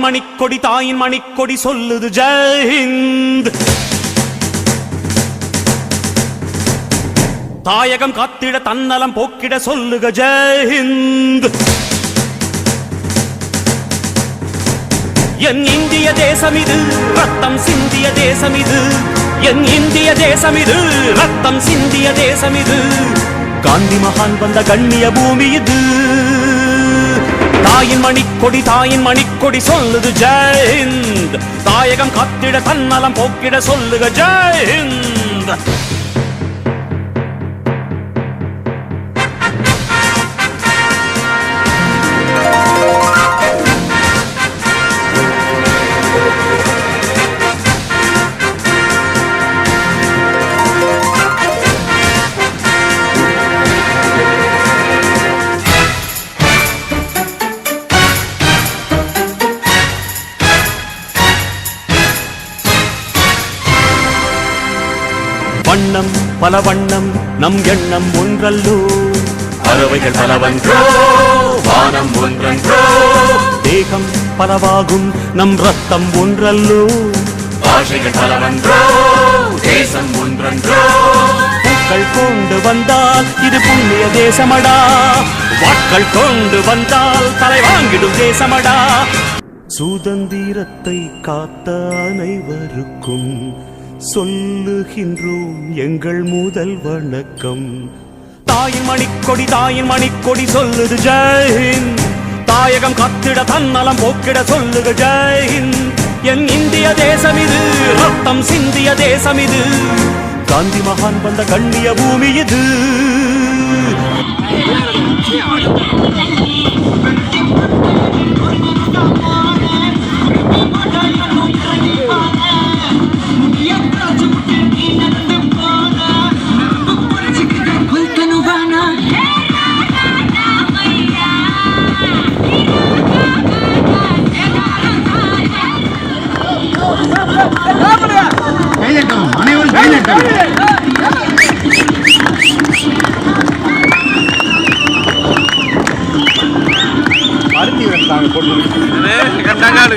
தாயின் மணிக்கொடி தாயின் மணிக்கொடி சொல்லுது ஜெய் ஹிந்த். தாயகம் காத்திட தன்னலம் போக்கிட சொல்லுக ஜெய் ஹிந்த். என் இந்திய தேசம் இது ரத்தம் சிந்திய தேசம் இது. என் இந்திய தேசம் இது ரத்தம் சிந்திய தேசம் இது. காந்தி மகான் வந்த கண்ணிய பூமி இது. தாயின் மணிக்கொடி சொல்லுது ஜெய் ஹிந்த். தாயகம் காத்திட தன்னலம் போக்கிட சொல்லுக ஜெய் ஹிந்த். வண்ணம் பல வண்ணம் நம் எண்ணம் ஒன்றல்லோ. பறவைகள் பலவன்றோ வானம் ஒன்றன்றோ. தேகம் பலவாகும் நம் ரத்தம் ஒன்றல்லோ. பாஷைகள் பலவன்றோ தேசம் ஒன்றன்றோ. பூக்கள் கொண்டு வந்தால் இது புண்ணிய தேசமடா. வாட்கள் கொண்டு வந்தால் தலை வாங்கிடும் தேசமடா. சுதந்திரத்தை காத்த அனைவருக்கும் சொல்லுகின்றோம் எங்கள் முதல் வணக்கம். தாயின் மணிக்கொடி சொல்லுது ஜெய் ஹிந்த். தாயகம் காத்திட தன்னலம் போக்கிட சொல்லுக ஜெய் ஹிந்த். என் இந்திய தேசம் இது ரத்தம் சிந்திய தேசம் இது. காந்தி மகான் வந்த கண்ணிய பூமி இது. அருத்தி கண்டாங்க